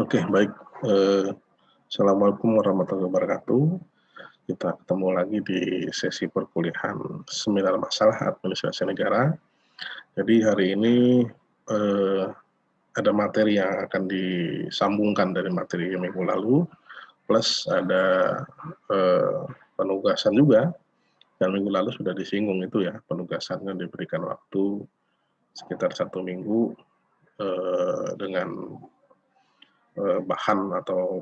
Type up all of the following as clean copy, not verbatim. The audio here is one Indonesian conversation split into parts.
Oke, baik. Assalamualaikum warahmatullahi wabarakatuh. Kita ketemu lagi di sesi perkuliahan Seminar Masalah Administrasi Negara. Jadi hari ini ada materi yang akan disambungkan dari materi minggu lalu, plus ada penugasan juga. Dan minggu lalu sudah disinggung itu ya, penugasannya diberikan waktu sekitar 1 minggu dengan bahan atau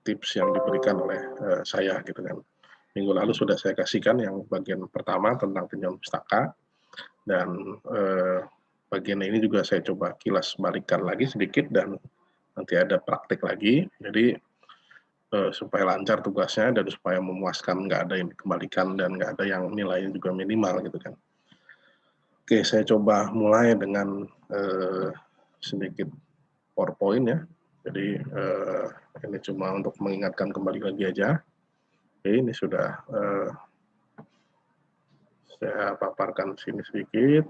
tips yang diberikan oleh saya gitu kan. Minggu lalu sudah saya kasihkan yang bagian pertama tentang tinjauan pustaka, dan bagian ini juga saya coba kilas balikkan lagi sedikit dan nanti ada praktik lagi. Jadi supaya lancar tugasnya dan supaya memuaskan, nggak ada yang dikembalikan dan nggak ada yang nilainya juga minimal gitu kan. Oke, saya coba mulai dengan sedikit PowerPoint ya. Jadi ini cuma untuk mengingatkan kembali lagi aja. Oke, ini sudah saya paparkan sini sedikit.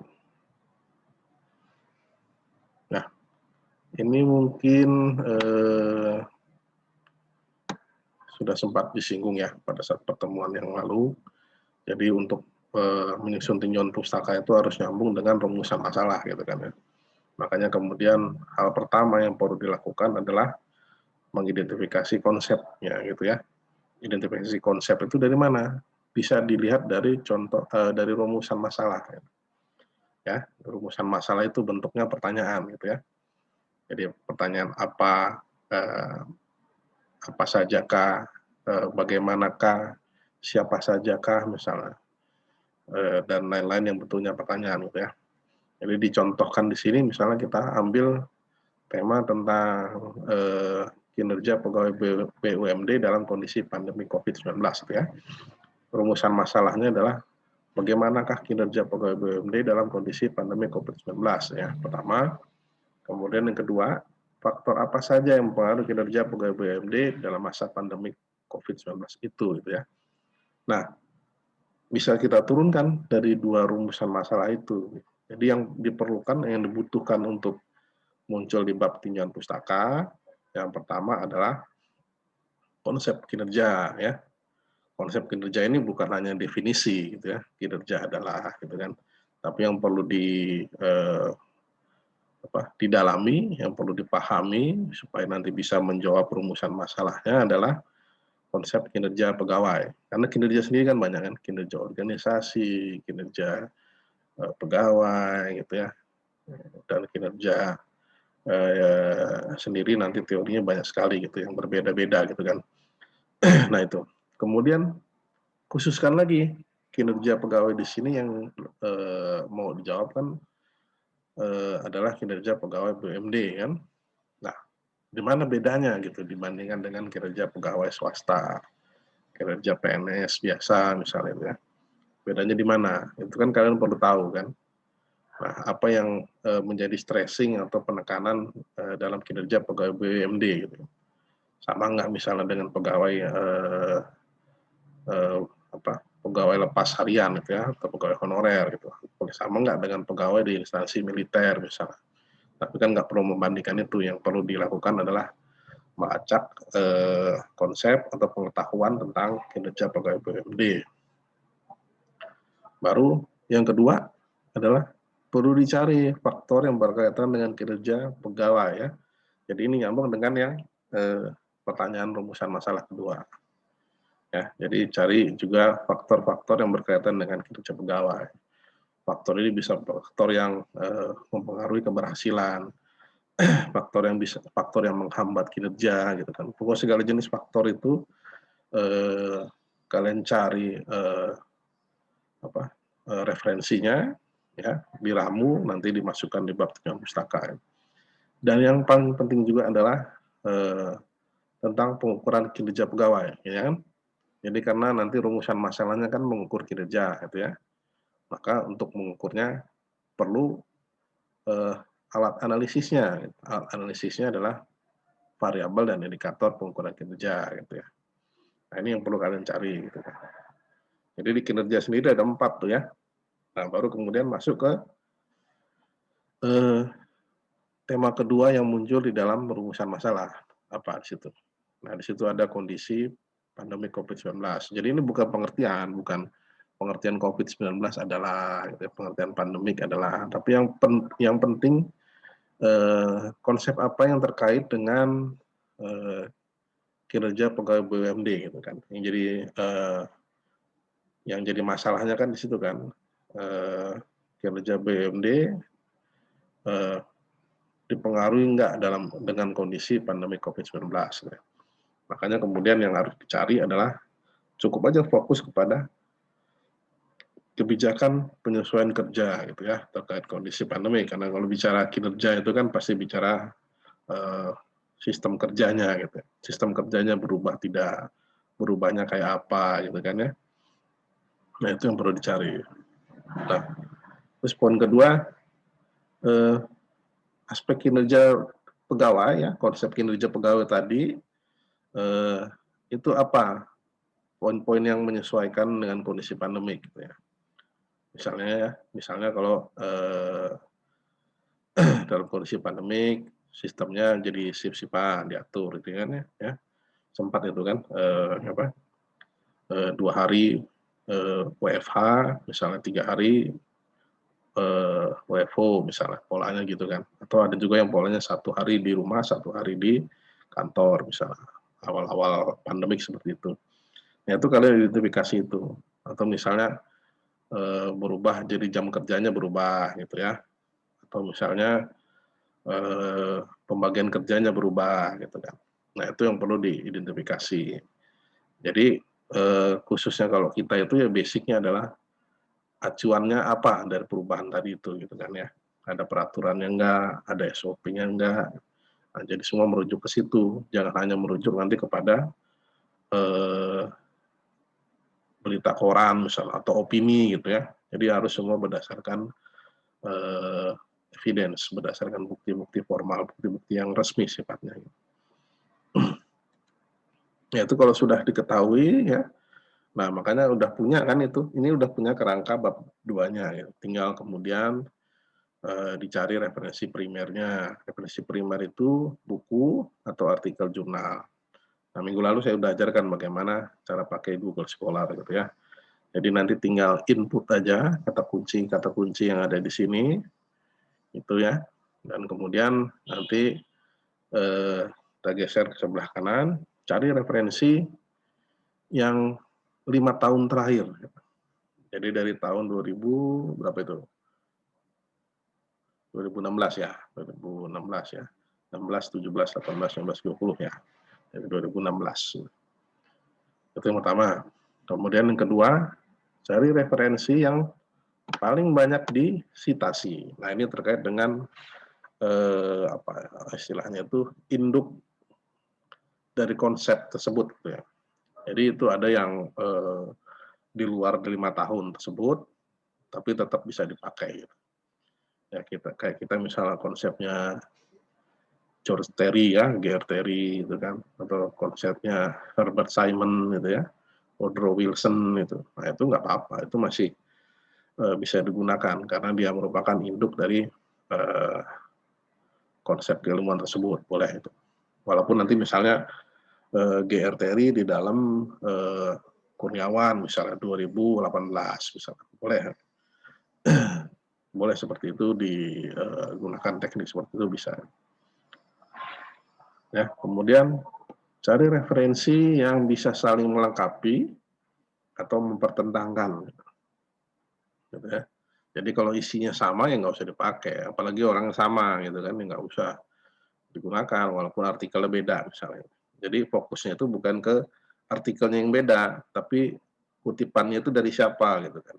Nah, ini mungkin sudah sempat disinggung ya pada saat pertemuan yang lalu. Jadi untuk menyusun tinjauan pustaka itu harus nyambung dengan rumusan masalah gitu kan ya. Makanya kemudian hal pertama yang perlu dilakukan adalah mengidentifikasi konsepnya gitu ya. Identifikasi konsep itu dari mana? Bisa dilihat dari contoh dari rumusan masalah. Ya, rumusan masalah itu bentuknya pertanyaan gitu ya. Jadi pertanyaan apa sajakah, bagaimanakah, siapa sajakah misalnya, dan lain-lain yang bentuknya pertanyaan gitu ya. Jadi dicontohkan di sini misalnya kita ambil tema tentang kinerja pegawai BUMD dalam kondisi pandemi COVID-19 gitu ya. Rumusan masalahnya adalah bagaimanakah kinerja pegawai BUMD dalam kondisi pandemi COVID-19 ya, pertama. Kemudian yang kedua, faktor apa saja yang mempengaruhi kinerja pegawai BUMD dalam masa pandemi COVID-19 itu gitu ya. Nah, bisa kita turunkan dari dua rumusan masalah itu. Jadi yang diperlukan, yang dibutuhkan untuk muncul di bab tinjauan pustaka, yang pertama adalah konsep kinerja ya. Konsep kinerja ini bukan hanya definisi gitu ya, kinerja adalah gitu kan, tapi yang perlu didalami, yang perlu dipahami supaya nanti bisa menjawab rumusan masalahnya adalah konsep kinerja pegawai. Karena kinerja sendiri kan banyak kan, kinerja organisasi, kinerja pegawai gitu ya, dan kinerja sendiri nanti teorinya banyak sekali gitu yang berbeda-beda gitu kan. Nah itu. Kemudian khususkan lagi kinerja pegawai di sini yang mau dijawab kan adalah kinerja pegawai BUMD kan. Nah, di mana bedanya gitu dibandingkan dengan kinerja pegawai swasta, kinerja PNS biasa misalnya ya. Bedanya di mana? Itu kan kalian perlu tahu kan. Nah, apa yang menjadi stressing atau penekanan dalam kinerja pegawai BUMD gitu. Sama nggak misalnya dengan pegawai pegawai lepas harian gitu ya, atau pegawai honorer gitu. Sama nggak dengan pegawai di instansi militer misalnya. Tapi kan nggak perlu membandingkan itu. Yang perlu dilakukan adalah melacak konsep atau pengetahuan tentang kinerja pegawai BUMD. Baru yang kedua adalah perlu dicari faktor yang berkaitan dengan kinerja pegawai ya. Jadi ini nyambung dengan yang pertanyaan rumusan masalah kedua. Ya, jadi cari juga faktor-faktor yang berkaitan dengan kinerja pegawai. Faktor ini bisa faktor yang mempengaruhi keberhasilan, faktor yang menghambat kinerja gitu kan. Pokoknya segala jenis faktor itu kalian cari referensinya ya, diramu, nanti dimasukkan di bab tinjauan pustaka. Dan yang paling penting juga adalah tentang pengukuran kinerja pegawai, ya kan? Jadi karena nanti rumusan masalahnya kan mengukur kinerja, gitu ya. Maka untuk mengukurnya perlu alat analisisnya. Alat analisisnya adalah variabel dan indikator pengukuran kinerja, gitu ya. Nah ini yang perlu kalian cari, gitu kan. Jadi di kinerja sendiri ada 4 tuh ya. Nah baru kemudian masuk ke tema kedua yang muncul di dalam perumusan masalah, apa di situ. Nah, di situ ada kondisi pandemi COVID-19. Jadi ini bukan pengertian COVID-19 adalah gitu ya, pengertian pandemik adalah, tapi yang penting konsep apa yang terkait dengan kinerja pegawai BUMD gitu kan. Yang jadi masalahnya kan di situ kan, kinerja BUMD dipengaruhi enggak dengan kondisi pandemi COVID-19. Ya. Makanya kemudian yang harus dicari adalah cukup aja fokus kepada kebijakan penyesuaian kerja gitu ya terkait kondisi pandemi, karena kalau bicara kinerja itu kan pasti bicara sistem kerjanya gitu. Sistem kerjanya berubah tidak berubahnya kayak apa gitu kan ya. Nah, itu yang perlu dicari. Nah, terus poin kedua, aspek kinerja pegawai ya, konsep kinerja pegawai tadi itu apa poin-poin yang menyesuaikan dengan kondisi pandemi gitu ya. Misalnya kalau dalam kondisi pandemik sistemnya jadi shift-shiftan diatur gitu kan ya. Sempat itu kan 2 hari WFH, misalnya 3 hari WFO misalnya, polanya gitu kan. Atau ada juga yang polanya 1 hari di rumah, 1 hari di kantor misalnya, awal-awal pandemik seperti itu. Nah, itu kalian identifikasi itu. Atau misalnya berubah jadi jam kerjanya berubah gitu ya. Atau misalnya pembagian kerjanya berubah gitu kan. Nah, itu yang perlu diidentifikasi. Jadi khususnya kalau kita itu ya basicnya adalah acuannya apa dari perubahan tadi itu gitu kan ya. Ada peraturannya enggak, ada SOP-nya enggak. Nah, jadi semua merujuk ke situ. Jangan hanya merujuk nanti kepada berita koran misalnya atau opini gitu ya. Jadi harus semua berdasarkan evidence, berdasarkan bukti-bukti formal, bukti-bukti yang resmi sifatnya. Ya itu kalau sudah diketahui ya. Nah, makanya udah punya kan itu. Ini udah punya kerangka bab 2-nya ya. Tinggal kemudian dicari referensi primernya. Referensi primer itu buku atau artikel jurnal. Nah, minggu lalu saya udah ajarkan bagaimana cara pakai Google Scholar gitu ya. Jadi nanti tinggal input aja kata kunci yang ada di sini itu ya. Dan kemudian nanti kita geser ke sebelah kanan, cari referensi yang 5 tahun terakhir. Jadi dari tahun 2000 berapa itu? 2016 ya, 2016 ya. 16, 17, 18, 19, 20 ya. Dari 2016. Itu yang pertama. Kemudian yang kedua, cari referensi yang paling banyak disitasi. Nah, ini terkait dengan apa istilahnya itu induk dari konsep tersebut gitu ya. Jadi itu ada yang di luar 5 tahun tersebut tapi tetap bisa dipakai gitu. Ya kayak kita misalnya konsepnya George Terry ya, G.R. Terry itu kan, atau konsepnya Herbert Simon gitu ya, Woodrow Wilson itu. Nah, itu nggak apa-apa, itu masih bisa digunakan karena dia merupakan induk dari konsep keilmuan tersebut, boleh itu. Walaupun nanti misalnya G.R. Terry di dalam Kurniawan misalnya 2018 misalnya, boleh. Boleh seperti itu digunakan teknik seperti itu bisa. Ya, kemudian cari referensi yang bisa saling melengkapi atau mempertentangkan. Gitu ya. Jadi kalau isinya sama ya nggak usah dipakai, apalagi orang sama gitu kan, ya nggak usah digunakan walaupun artikelnya beda misalnya. Jadi fokusnya itu bukan ke artikelnya yang beda, tapi kutipannya itu dari siapa gitu kan.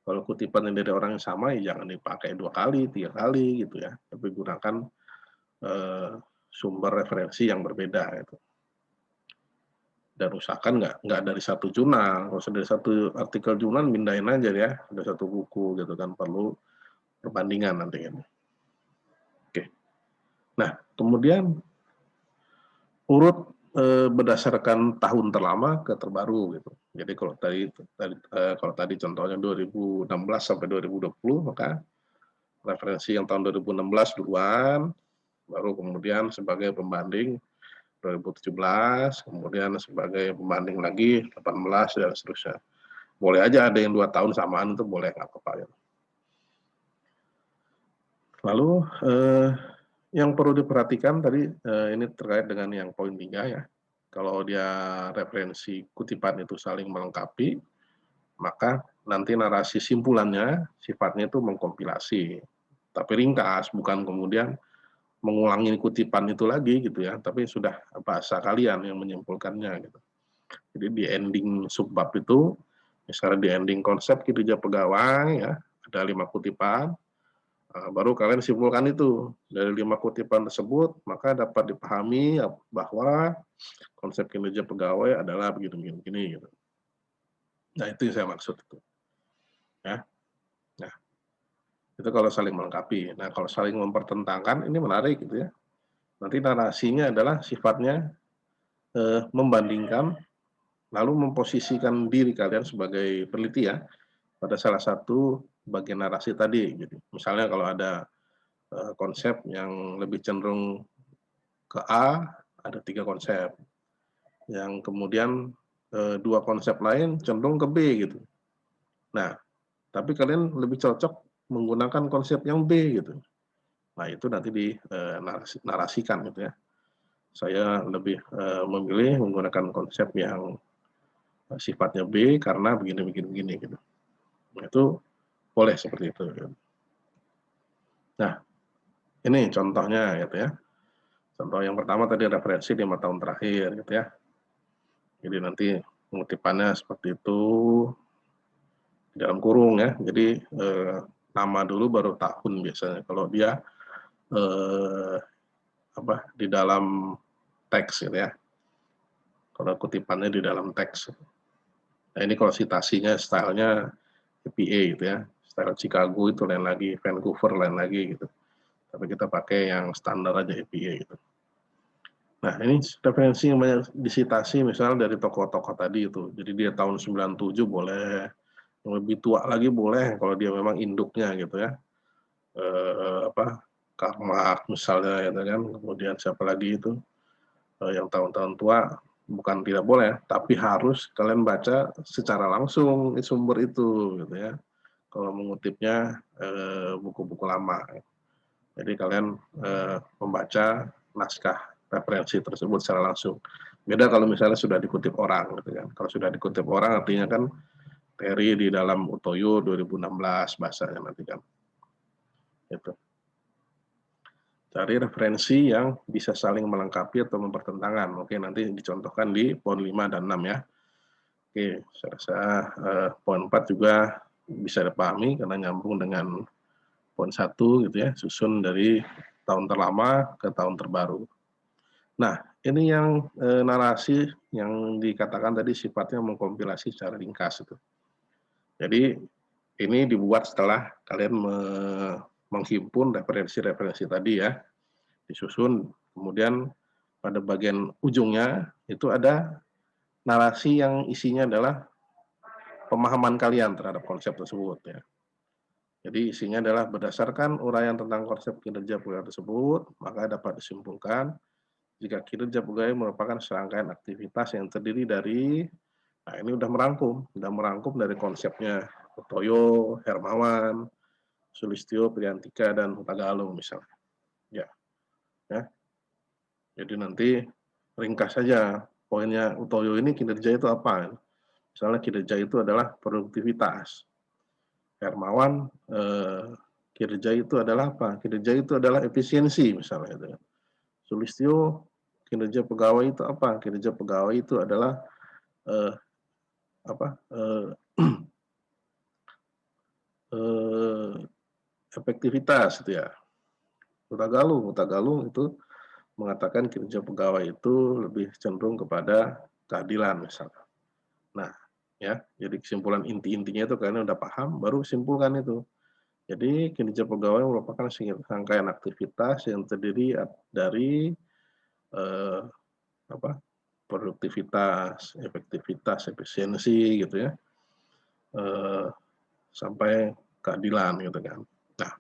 Kalau kutipannya dari orang yang sama ya jangan dipakai 2 kali, 3 kali gitu ya, tapi gunakan sumber referensi yang berbeda gitu. Dan usahakan nggak dari satu jurnal, kalau dari satu artikel jurnal pindahin aja ya, ada satu buku gitu kan, perlu perbandingan nanti kan. Oke. Nah, kemudian urut berdasarkan tahun terlama ke terbaru gitu. Jadi kalau tadi contohnya 2016 sampai 2020, maka referensi yang tahun 2016 duluan, baru kemudian sebagai pembanding 2017, kemudian sebagai pembanding lagi 18 dan seterusnya. Boleh aja ada yang 2 tahun samaan itu boleh, nggak apa-apa ya. Lalu yang perlu diperhatikan tadi ini terkait dengan yang poin 3 ya. Kalau dia referensi kutipan itu saling melengkapi, maka nanti narasi simpulannya sifatnya itu mengkompilasi. Tapi ringkas, bukan kemudian mengulangi kutipan itu lagi gitu ya, tapi sudah bahasa kalian yang menyimpulkannya gitu. Jadi di ending subbab itu, misalnya di ending konsep kinerja pegawai ya, ada 5 kutipan, baru kalian simpulkan itu. Dari 5 kutipan tersebut, maka dapat dipahami bahwa konsep kinerja pegawai adalah begini gitu. Nah, itu yang saya maksud itu. Ya. Nah, itu kalau saling melengkapi. Nah, kalau saling mempertentangkan ini menarik gitu ya. Nanti narasinya adalah sifatnya membandingkan lalu memposisikan diri kalian sebagai peneliti ya pada salah satu bagian narasi tadi gitu. Misalnya kalau ada konsep yang lebih cenderung ke A, ada 3 konsep. Yang kemudian 2 konsep lain cenderung ke B gitu. Nah, tapi kalian lebih cocok menggunakan konsep yang B gitu. Nah, itu nanti narasikan gitu ya. Saya lebih memilih menggunakan konsep yang sifatnya B karena begini gitu. Nah, itu boleh seperti itu. Nah, ini contohnya gitu ya. Contoh yang pertama tadi referensi 5 tahun terakhir gitu ya. Jadi nanti pengutipannya seperti itu di dalam kurung ya. Jadi nama dulu baru tahun biasanya. Kalau dia di dalam teks gitu ya. Kalau kutipannya di dalam teks. Nah, ini kalau citasinya stylenya EPA gitu ya. Style Chicago itu lain lagi, Vancouver lain lagi gitu. Tapi kita pakai yang standar aja EPA gitu. Nah, ini referensi yang banyak disitasi misalnya dari tokoh-tokoh tadi itu. Jadi dia tahun 97 boleh, yang lebih tua lagi boleh kalau dia memang induknya gitu ya. Karl Marx misalnya gitu kan. Kemudian siapa lagi itu yang tahun-tahun tua bukan tidak boleh, tapi harus kalian baca secara langsung sumber itu gitu ya. Kalau mengutipnya buku-buku lama. Jadi kalian membaca naskah referensi tersebut secara langsung. Beda kalau misalnya sudah dikutip orang gitu kan. Kalau sudah dikutip orang artinya kan teori di dalam Utoyo 2016 bahasanya nanti kan. Itu. Cari referensi yang bisa saling melengkapi atau mempertentangkan. Oke, nanti dicontohkan di poin 5 dan 6 ya. Oke, saya rasa poin 4 juga bisa dipahami karena nyambung dengan poin 1 gitu ya, susun dari tahun terlama ke tahun terbaru. Nah, ini yang narasi yang dikatakan tadi sifatnya mengkompilasi secara ringkas itu. Jadi ini dibuat setelah kalian menghimpun referensi-referensi tadi ya, disusun, kemudian pada bagian ujungnya itu ada narasi yang isinya adalah pemahaman kalian terhadap konsep tersebut ya. Jadi isinya adalah berdasarkan uraian tentang konsep kinerja pegawai tersebut, maka dapat disimpulkan jika kinerja pegawai merupakan serangkaian aktivitas yang terdiri dari, nah ini udah merangkum dari konsepnya Toyo, Hermawan, Sulistyo, Priyantika, dan Hutagalung misalnya. Ya. Jadi nanti ringkas saja poinnya Utoyo ini kinerja itu apa? Misalnya kinerja itu adalah produktivitas. Hermawan kinerja itu adalah apa? Kinerja itu adalah efisiensi misalnya itu. Sulistyo kinerja pegawai itu apa? Kinerja pegawai itu adalah eh, apa? Efektivitas itu ya. Hutagalung itu mengatakan kinerja pegawai itu lebih cenderung kepada keadilan misalnya. Nah, ya, jadi kesimpulan inti-intinya itu kalian udah paham, baru simpulkan itu. Jadi kinerja pegawai merupakan rangkaian aktivitas yang terdiri dari produktivitas, efektivitas, efisiensi gitu ya, sampai keadilan gitu kan. Nah,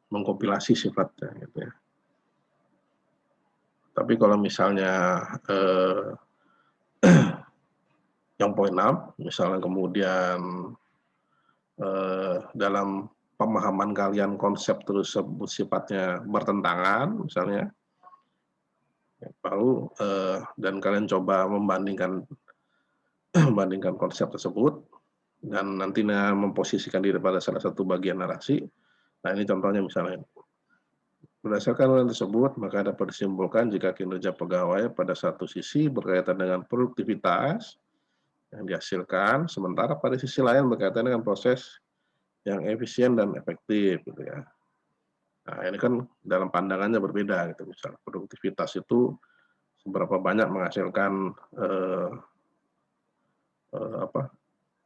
mengkompilasi sifatnya gitu ya. Tapi kalau misalnya yang poin 6, misalnya kemudian dalam pemahaman kalian konsep tersebut sifatnya bertentangan, misalnya, lalu dan kalian coba membandingkan membandingkan konsep tersebut dan nantinya memposisikan diri pada salah satu bagian narasi. Nah, ini contohnya misalnya. Berdasarkan hal tersebut, maka dapat disimpulkan jika kinerja pegawai pada satu sisi berkaitan dengan produktivitas yang dihasilkan, sementara pada sisi lain berkaitan dengan proses yang efisien dan efektif, gitu ya. Nah, ini kan dalam pandangannya berbeda, gitu. Misalnya produktivitas itu seberapa banyak menghasilkan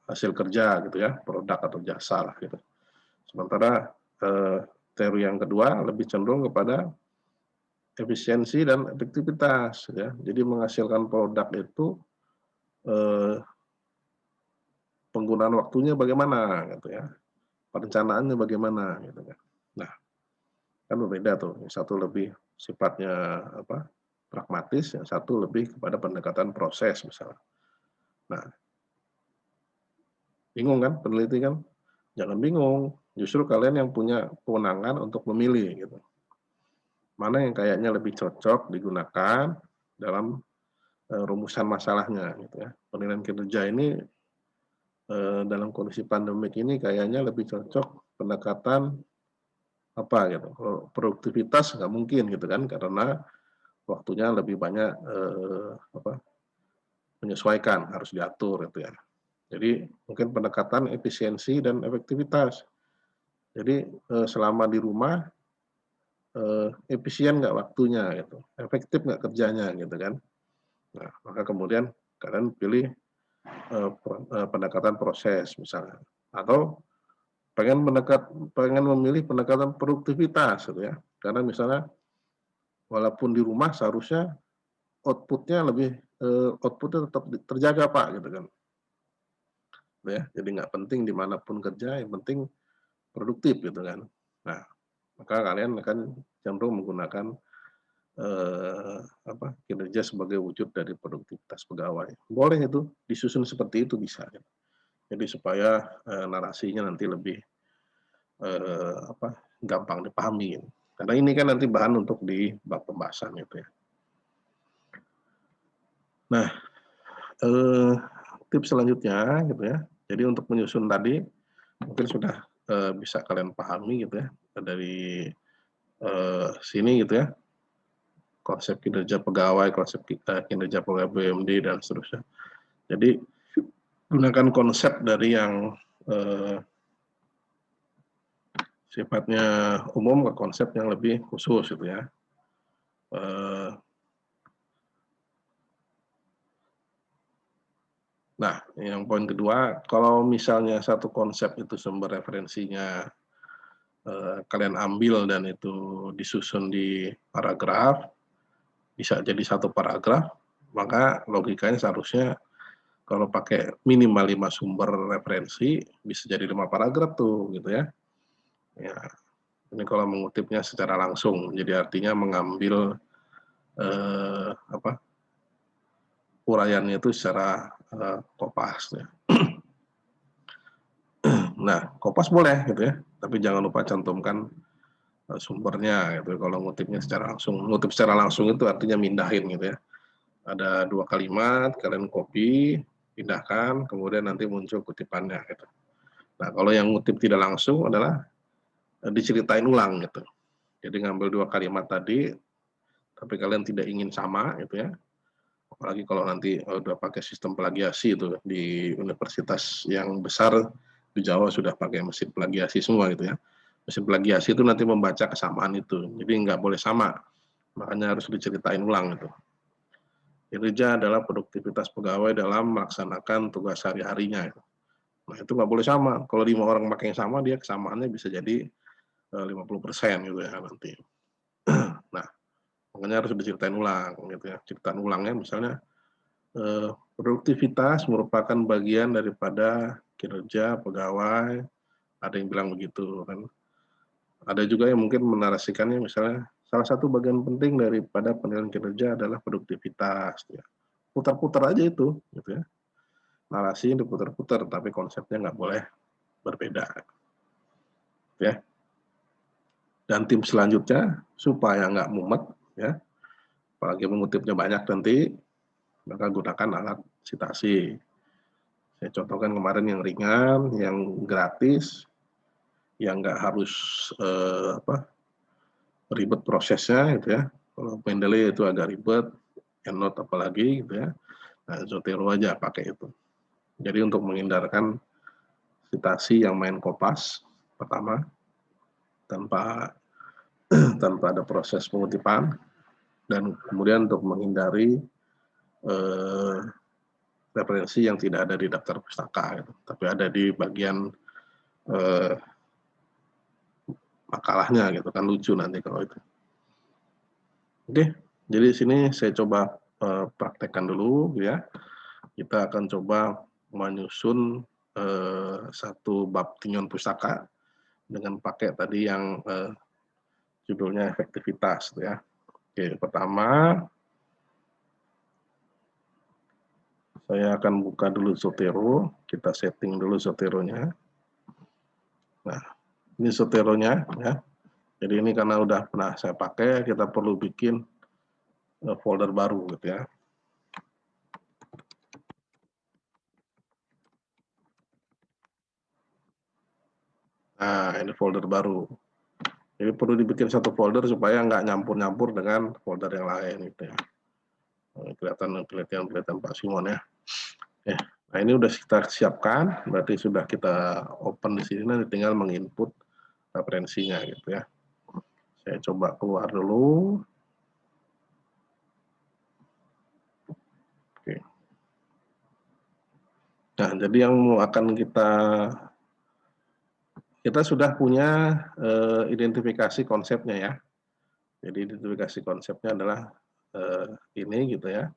hasil kerja, gitu ya, produk atau jasa lah, gitu. Sementara teori yang kedua lebih cenderung kepada efisiensi dan efektivitas, ya. Jadi menghasilkan produk itu penggunaan waktunya bagaimana, gitu ya, perencanaannya bagaimana, gitu kan. Nah, kan berbeda tuh, yang satu lebih sifatnya pragmatis, yang satu lebih kepada pendekatan proses misalnya. Nah, bingung kan peneliti kan? Jangan bingung, justru kalian yang punya kewenangan untuk memilih gitu. Mana yang kayaknya lebih cocok digunakan dalam rumusan masalahnya gitu ya. Penilaian kinerja ini dalam kondisi pandemik ini kayaknya lebih cocok pendekatan apa gitu. Kalau produktivitas nggak mungkin gitu kan karena waktunya lebih banyak menyesuaikan, harus diatur gitu ya. Jadi mungkin pendekatan efisiensi dan efektivitas. Jadi selama di rumah efisien nggak waktunya gitu, efektif nggak kerjanya gitu kan. Nah, maka kemudian kalian pilih pendekatan proses misalnya, atau pengen memilih pendekatan produktivitas gitu ya, karena misalnya walaupun di rumah seharusnya outputnya tetap terjaga Pak gitu kan, ya jadi nggak penting dimanapun kerja, yang penting produktif gitu kan. Nah, maka kalian akan cenderung menggunakan kinerja sebagai wujud dari produktivitas pegawai. Boleh itu disusun seperti itu bisa. Jadi supaya narasinya nanti lebih gampang dipahami. Karena ini kan nanti bahan untuk di bab pembahasan itu ya. Nah, tips selanjutnya gitu ya. Jadi untuk menyusun tadi mungkin sudah bisa kalian pahami gitu ya dari sini gitu ya. Konsep kinerja pegawai, konsep kinerja pegawai BUMD dan seterusnya. Jadi gunakan konsep dari yang sifatnya umum ke konsep yang lebih khusus gitu ya. Nah, yang poin kedua, kalau misalnya satu konsep itu sumber referensinya kalian ambil dan itu disusun di paragraf, bisa jadi satu paragraf, maka logikanya seharusnya kalau pakai minimal 5 sumber referensi, bisa jadi 5 paragraf tuh, gitu ya. Ya, ini kalau mengutipnya secara langsung, jadi artinya mengambil uraiannya itu secara kopas. Ya. Nah, kopas boleh gitu ya, tapi jangan lupa cantumkan sumbernya gitu. Kalau ngutipnya secara langsung, ngutip secara langsung itu artinya mindahin gitu ya. Ada 2 kalimat, kalian copy, pindahkan, kemudian nanti muncul kutipannya gitu. Nah, kalau yang ngutip tidak langsung adalah diceritain ulang gitu. Jadi ngambil 2 kalimat tadi, tapi kalian tidak ingin sama gitu ya. Apalagi kalau nanti udah pakai sistem plagiasi itu di universitas yang besar di Jawa sudah pakai mesin plagiasi semua gitu ya. Mesin plagiasi itu nanti membaca kesamaan itu, jadi nggak boleh sama, makanya harus diceritain ulang itu. Kinerja adalah produktivitas pegawai dalam melaksanakan tugas sehari-harinya. Nah itu nggak boleh sama. Kalau 5 orang pakai yang sama, dia kesamaannya bisa jadi 50% gitu ya nanti. Nah, makanya harus diceritain ulang gitu ya. Ceritaan ulangnya misalnya produktivitas merupakan bagian daripada kinerja pegawai, ada yang bilang begitu kan. Ada juga yang mungkin menarasikannya misalnya salah satu bagian penting daripada penilaian kinerja adalah produktivitas, ya. Putar-putar aja itu, gitu ya. Narasi diputar-putar, tapi konsepnya nggak boleh berbeda, ya. Dan tim selanjutnya supaya nggak mumet, ya, apalagi mengutipnya banyak nanti, maka gunakan alat sitasi. Saya contohkan kemarin yang ringan, yang gratis, yang nggak harus ribet prosesnya, gitu ya. Kalau Mendeley itu agak ribet, EndNote apalagi, gitu ya. Nah, Zotero aja pakai itu. Jadi untuk menghindarkan sitasi yang main kopas pertama, tanpa tanpa ada proses pengutipan, dan kemudian untuk menghindari referensi yang tidak ada di daftar pustaka, gitu, tapi ada di bagian makalahnya, gitu kan, lucu nanti kalau itu. Oke, jadi sini saya coba praktekkan dulu, ya. Kita akan coba menyusun satu bab tinjauan pustaka dengan pakai tadi yang judulnya efektivitas, ya. Oke, pertama saya akan buka dulu Zotero, kita setting dulu Zoteronya. Nah, ini Zoteronya, ya. Jadi ini karena udah pernah saya pakai, kita perlu bikin folder baru, gitu ya. Nah, ini folder baru. Jadi perlu dibikin satu folder supaya nggak nyampur-nyampur dengan folder yang lain, gitu ya. Kelihatan Pak Simon, ya. Nah, ini udah kita siapkan, berarti sudah kita open di sini, nanti tinggal menginput referensinya, gitu ya. Saya coba keluar dulu. Oke. Nah, jadi yang akan kita sudah punya identifikasi konsepnya, ya. Jadi identifikasi konsepnya adalah ini, gitu ya.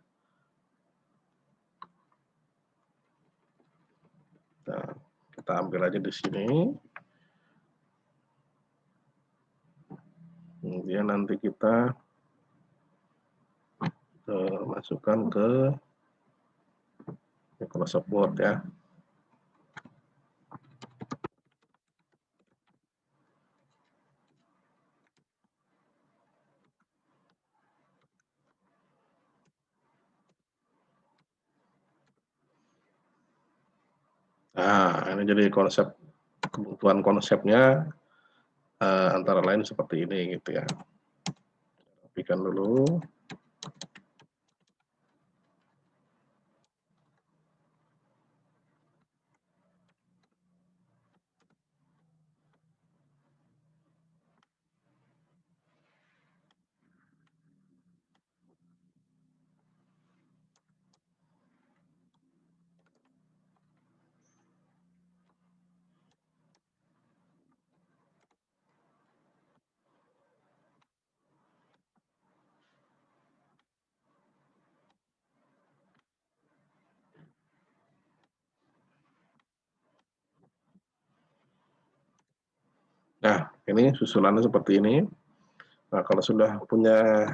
Nah, kita ambil aja di sini. Kemudian nanti kita masukkan ke Microsoft Word, ya. Nah, ini jadi kebutuhan konsepnya antara lain seperti ini, gitu ya. Rapikan dulu. Nah, ini susunannya seperti ini. Nah, kalau sudah punya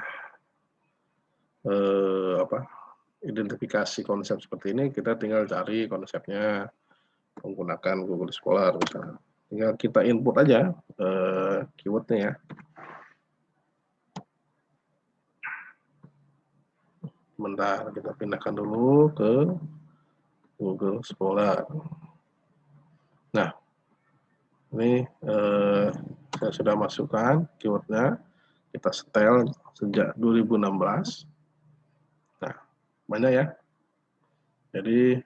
identifikasi konsep seperti ini, kita tinggal cari konsepnya menggunakan Google Scholar misalnya. Tinggal kita input aja keywordnya, ya. Sebentar, kita pindahkan dulu ke Google Scholar. Nah, ini saya sudah masukkan keywordnya, kita setel sejak 2016. Nah, banyak, ya. Jadi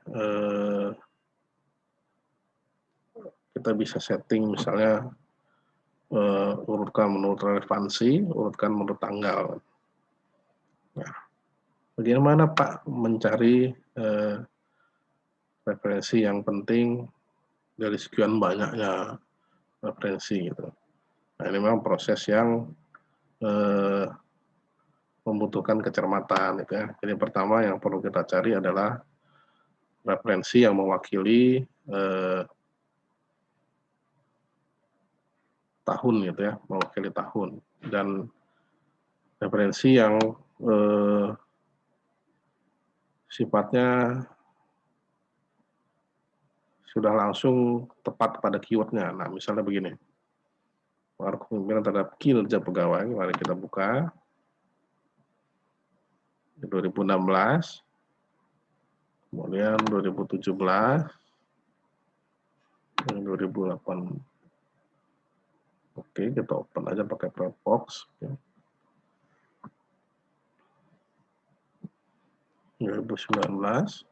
kita bisa setting misalnya urutkan menurut relevansi, urutkan menurut tanggal. Nah, bagaimana Pak mencari referensi yang penting dari sekian banyaknya referensi, gitu. Nah, ini memang proses yang membutuhkan kecermatan, gitu ya. Jadi pertama yang perlu kita cari adalah referensi yang mewakili tahun, gitu ya, mewakili tahun. Dan referensi yang sifatnya sudah langsung tepat pada keywordnya. Nah, misalnya begini, pengaruh kepemimpinan terhadap kinerja pegawai. Mari kita buka 2016, kemudian 2017, 2008. Oke, kita open aja pakai Firefox. 2019,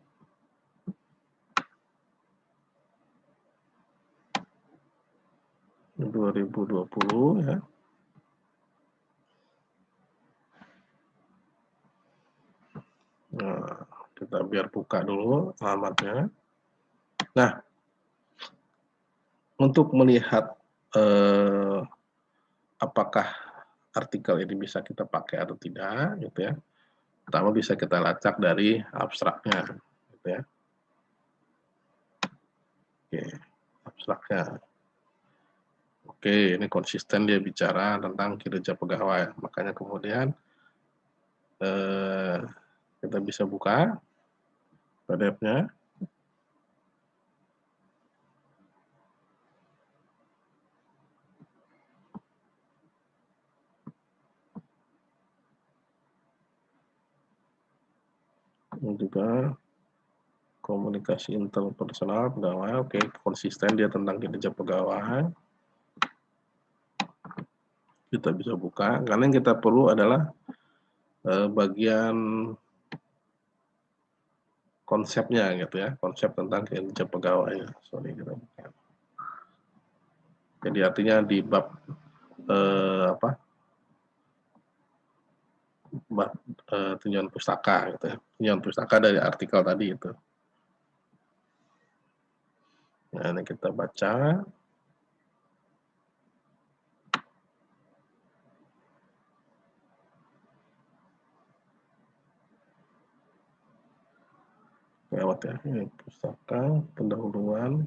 2020 ya. Nah, kita biar buka dulu alamatnya. Nah, untuk melihat apakah artikel ini bisa kita pakai atau tidak, gitu ya. Pertama bisa kita lacak dari abstraknya, gitu ya. Oke, abstraknya. Oke, ini konsisten dia bicara tentang kinerja pegawai. Makanya kemudian kita bisa buka PDF-nya. Ini juga komunikasi interpersonal pegawai. Oke, konsisten dia tentang kinerja pegawai. Kita bisa buka. Karena yang kita perlu adalah bagian konsepnya gitu ya, konsep tentang kinerja pegawai. Sorry, kita buka. Jadi artinya di bab tinjauan pustaka gitu ya. Tinjauan pustaka dari artikel tadi itu. Nah, ini kita baca. Lewat ya, ini pustaka, pendahuluan.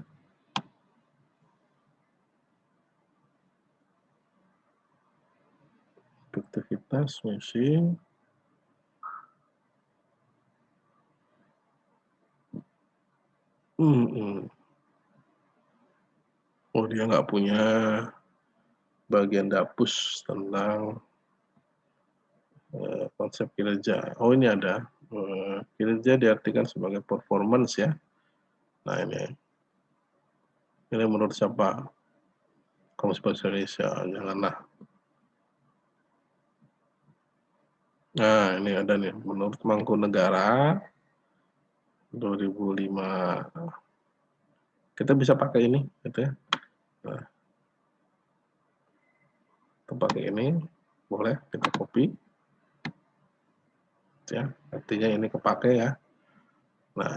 Efektivitas, misi. Oh, dia nggak punya bagian dapus tentang konsep kinerja. Oh, ini ada. Kinerja diartikan sebagai performance ya. Nah, ini menurut siapa? Kamus Bahasa Indonesia, janganlah. Nah, ini ada nih. Menurut Mangkunegara 2005. Kita bisa pakai ini, gitu ya. Nah, kita pakai ini, boleh kita copy. Ya, artinya ini kepake ya. Nah,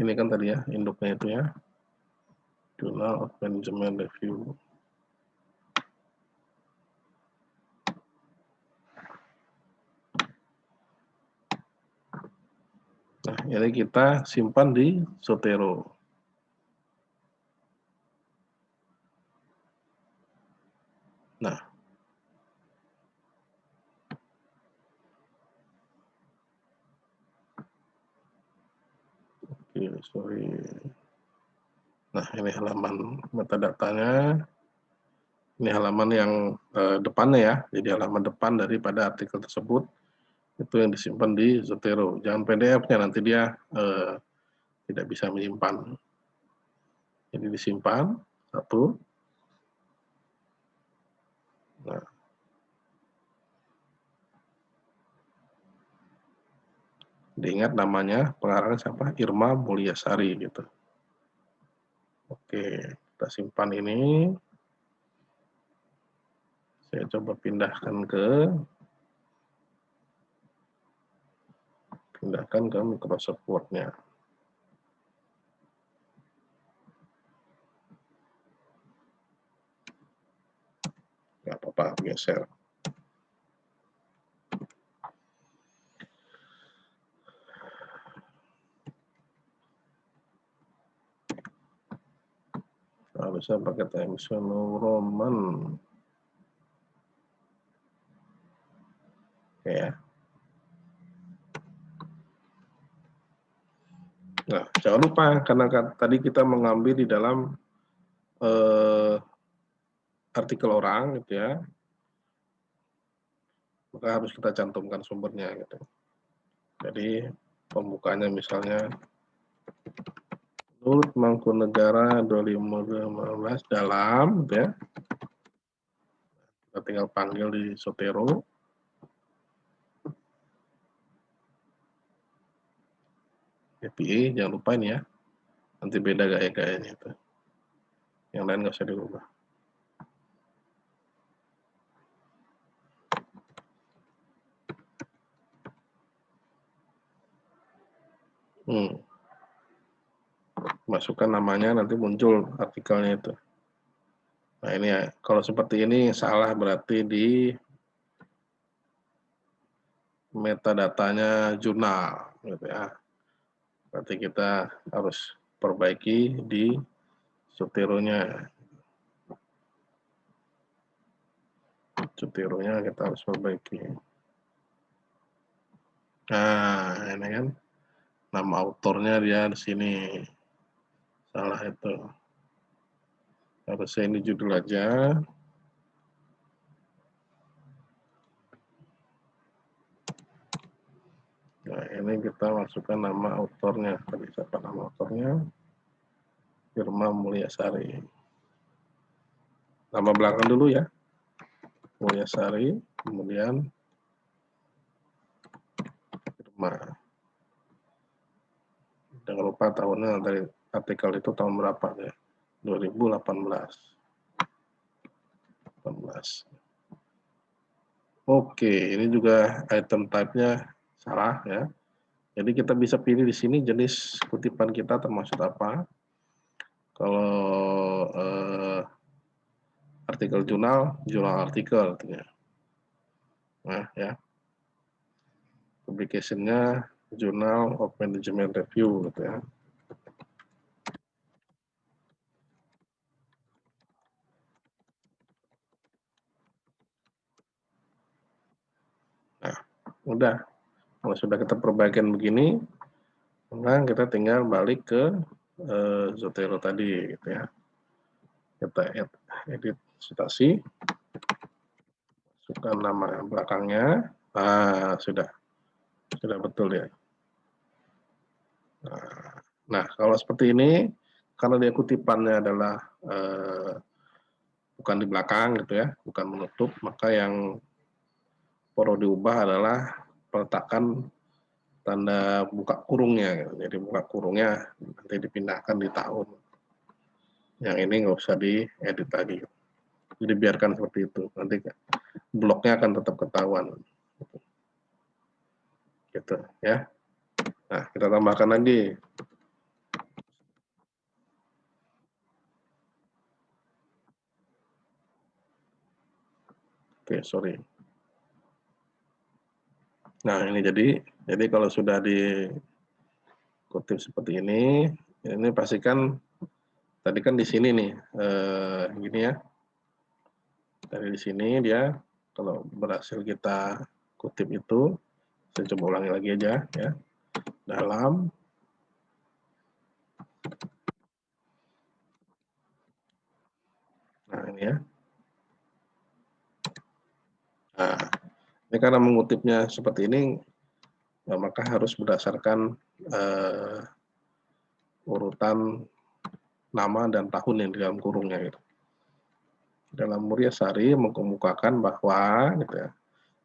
ini kan tadi ya, induknya itu ya. Journal of Management Review. Nah, ini kita simpan di Zotero. Nah, oke, sorry. Nah, ini halaman metadatanya. Ini halaman yang depannya ya. Jadi halaman depan daripada artikel tersebut itu yang disimpan di Zotero. Jangan PDF-nya, nanti dia tidak bisa menyimpan. Jadi disimpan satu. Nah, diingat namanya pengarangnya siapa? Irma Mulyasari gitu. Oke, kita simpan ini. Saya coba pindahkan ke Microsoft Word-nya. Nggak apa-apa, geser. Nah, bisa pakai Times New Roman. Oke ya. Nah, jangan lupa karena tadi kita mengambil di dalam artikel orang gitu ya, maka harus kita cantumkan sumbernya gitu. Jadi pembukanya misalnya menurut Mangkunegara 2015 dalam gitu ya. Kita tinggal panggil di Zotero. API jangan lupa ini ya. Nanti beda gaya-gayanya itu. Yang lain nggak usah dirubah. Masukkan namanya, nanti muncul artikelnya itu. Nah ini ya, kalau seperti ini salah berarti di metadatanya jurnal, gitu ya. Berarti kita harus perbaiki di Zotero-nya. Zotero-nya kita harus perbaiki. Nah, ini kan nama autornya dia di sini. Salah itu. Harusnya ini judul aja. Nah, ini kita masukkan nama autornya. Tadi siapa nama autornya? Irma Mulyasari. Nama belakang dulu ya. Mulyasari, kemudian Irma. Jangan lupa tahunnya dari artikel itu tahun berapa ya? 2018. Oke, ini juga item type-nya salah ya. Jadi kita bisa pilih di sini jenis kutipan kita termasuk apa. Kalau artikel jurnal artikel artinya. Nah ya, publication-nya Journal of Management Review gitu ya. Nah, udah. Kalau sudah kita perbaikan begini, maka kita tinggal balik ke Zotero tadi gitu ya. Kita edit citasi, masukkan nama belakangnya. Sudah betul ya. Nah, kalau seperti ini, karena dia kutipannya adalah bukan di belakang gitu ya, bukan menutup, maka yang perlu diubah adalah peletakan tanda buka kurungnya. Gitu. Jadi buka kurungnya nanti dipindahkan di tahun. Yang ini nggak usah diedit lagi. Jadi biarkan seperti itu. Nanti bloknya akan tetap ketahuan. Gitu ya. Nah, kita tambahkan lagi. Oke, sorry. Nah, ini jadi kalau sudah dikutip seperti ini pastikan tadi kan di sini nih, gini ya. Dari di sini dia kalau berhasil kita kutip itu, saya coba ulangi lagi aja ya. Dalam nah ini ya. Nah, ini karena mengutipnya seperti ini, maka harus berdasarkan urutan nama dan tahun yang di dalam kurungnya gitu. Dalam Mulyasari mengemukakan bahwa gitu ya.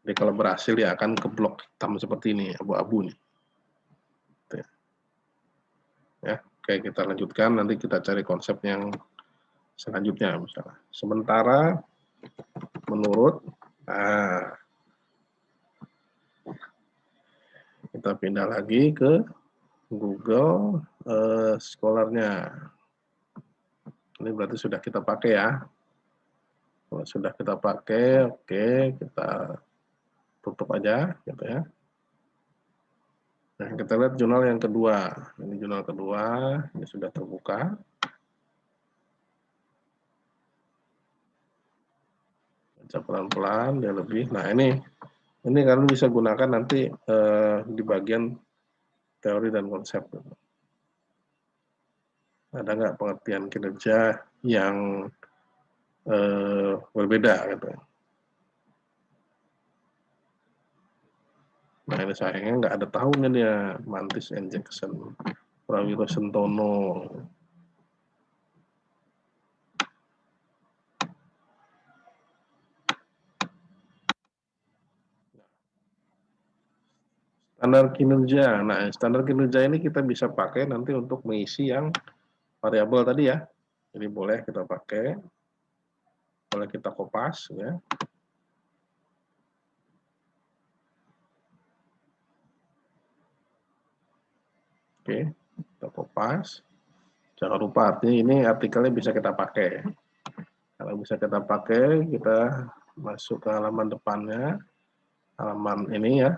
Jadi kalau berhasil dia akan ke blok hitam seperti ini, abu-abu nih. Gitu ya. Ya, oke kita lanjutkan nanti kita cari konsep yang selanjutnya misalnya. Sementara menurut kita pindah lagi ke Google Scholar-nya. Ini berarti sudah kita pakai ya. Kalau sudah kita pakai, oke, kita tutup aja gitu ya. Nah, kita lihat jurnal yang kedua. Ini jurnal kedua, ini sudah terbuka. Baca pelan-pelan, dia lebih. Nah, ini Ini kalian bisa gunakan nanti di bagian teori dan konsep. Ada nggak pengertian kinerja yang berbeda gitu. Nah ini sayangnya nggak ada tahunnya dia, Mantis and Jackson, Prawiro Sentono. Standar kinerja. Nah, standar kinerja ini kita bisa pakai nanti untuk mengisi yang variabel tadi ya. Jadi boleh kita pakai, boleh kita kopas ya. Oke, kita kopas. Jangan lupa artinya ini artikelnya bisa kita pakai. Kalau bisa kita pakai, kita masuk ke halaman depannya, halaman ini ya.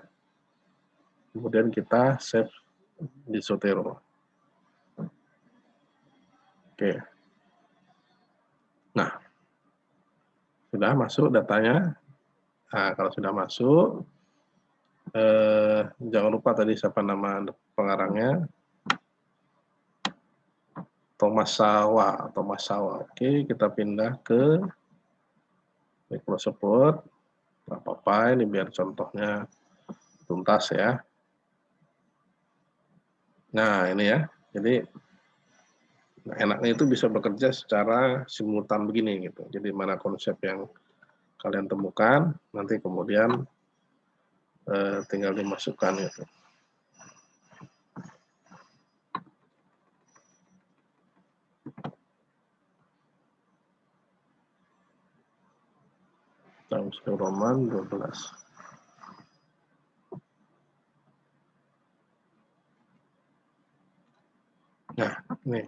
Kemudian kita save di Zotero. Oke. Nah, sudah masuk datanya. Nah, kalau sudah masuk, jangan lupa tadi siapa nama pengarangnya. Thomas Sawa. Oke, kita pindah ke Microsoft. Nggak apa-apa, ini biar contohnya tuntas ya. Nah, ini ya. Jadi, enaknya itu bisa bekerja secara simultan begini gitu. Jadi, mana konsep yang kalian temukan, nanti kemudian tinggal dimasukkan gitu. Times New Roman 12. Nah, ini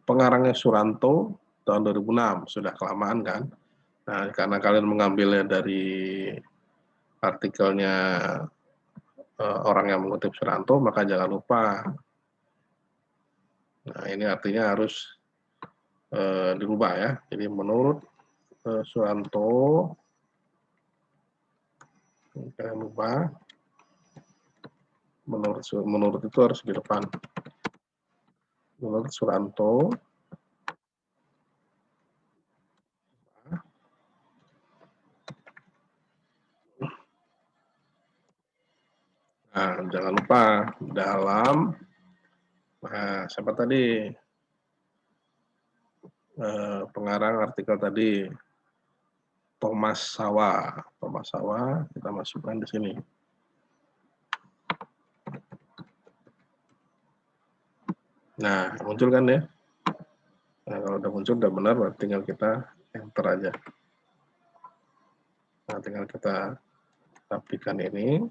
pengarangnya Suranto tahun 2006, sudah kelamaan kan. Nah, karena kalian mengambilnya dari artikelnya orang yang mengutip Suranto, maka jangan lupa. Nah, ini artinya harus dirubah ya. Jadi menurut Suranto, jangan lupa, menurut itu harus di depan. Menurut Suranto, nah, jangan lupa dalam, nah, siapa tadi pengarang artikel tadi, Thomas Sawa, kita masukkan di sini. Nah, muncul kan ya? Nah, kalau udah muncul, udah benar, berarti tinggal kita enter aja. Nah, tinggal kita rapikan ini.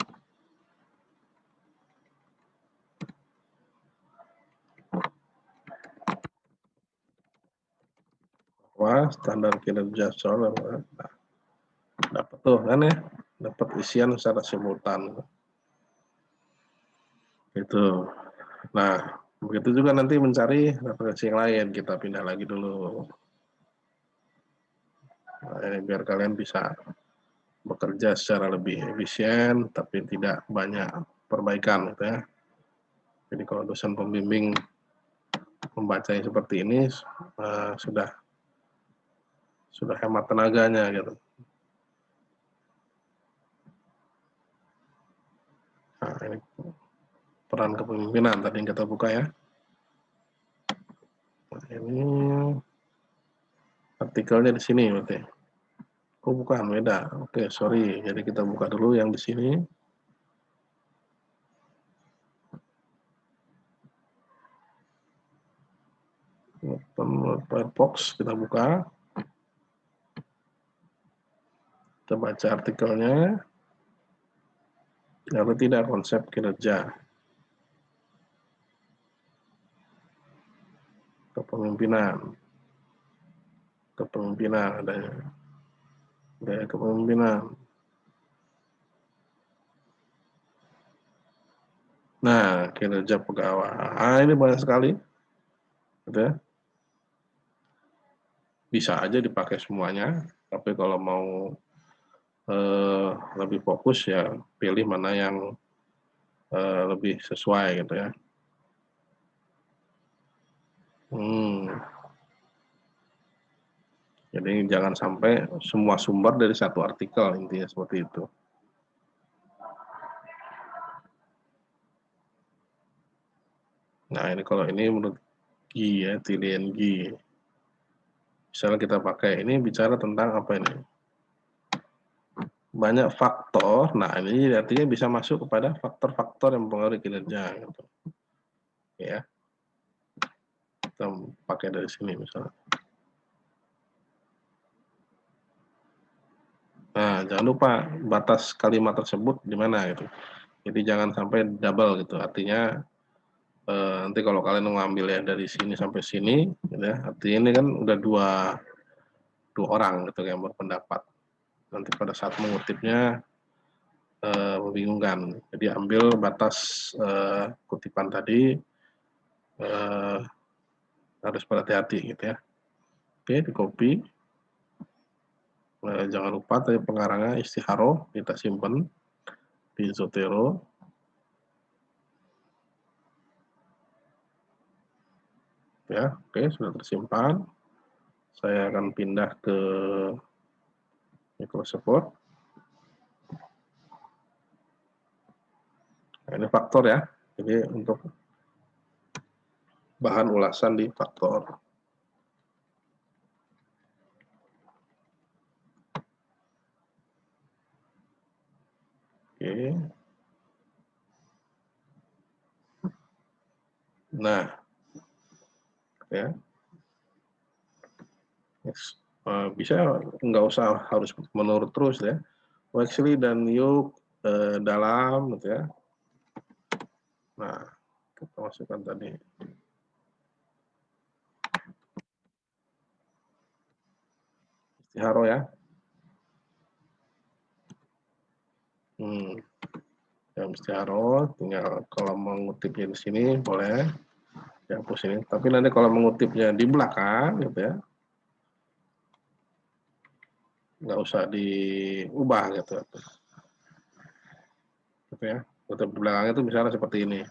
Wah, standar kinerja soal, nah, dapat tuh kan ya, dapat isian secara simultan. Itu. Nah, begitu juga nanti mencari referensi yang lain, kita pindah lagi dulu. Nah, ini biar kalian bisa bekerja secara lebih efisien, tapi tidak banyak perbaikan, gitu ya. Jadi kalau dosen pembimbing membacanya seperti ini, sudah hemat tenaganya, gitu. Nah, ini peran kepemimpinan tadi yang kita buka ya. Nah, ini artikelnya di sini berarti. Oh bukan, beda. Oke, sorry. Jadi kita buka dulu yang di sini. Open Firefox, kita buka. Kita baca artikelnya. Apa tidak konsep kinerja. Kepemimpinan adanya. Gaya kepemimpinan. Nah, kinerja pegawai. Ah, ini banyak sekali. Gitu ya. Bisa aja dipakai semuanya, tapi kalau mau lebih fokus ya pilih mana yang lebih sesuai gitu ya. Jadi jangan sampai semua sumber dari satu artikel, intinya seperti itu. Nah ini kalau ini menurut Gi ya, Tilian Gi. Misalnya kita pakai ini bicara tentang apa ini? Banyak faktor. Nah ini artinya bisa masuk kepada faktor-faktor yang mempengaruhi kinerja. Gitu. Ya, kita pakai dari sini misalnya. Nah jangan lupa batas kalimat tersebut di mana gitu. Jadi jangan sampai double gitu. Artinya nanti kalau kalian mengambil ya dari sini sampai sini, gitu ya, artinya ini kan udah dua orang gitu yang berpendapat. Nanti pada saat mengutipnya membingungkan. Jadi ambil batas kutipan tadi harus berhati-hati gitu ya. Oke, di copy. Jangan lupa tadi pengarangnya Istiharoh kita simpan di Zotero. Ya, oke sudah tersimpan. Saya akan pindah ke Microsoft Word. Nah, ini faktor ya. Jadi untuk bahan ulasan di faktor. Oke. Nah, ya. Bisa nggak usah harus menurut terus ya. Waxley dan Yuk dalam gitu ya. Nah, kita masukkan tadi. Istiharoh ya. Ya istiharoh, tinggal kalau mengutipnya di sini boleh dihapus ini. Tapi nanti kalau mengutipnya di belakang gitu ya, nggak usah diubah gitu. Gitu ya. Kutip di belakang itu misalnya seperti ini.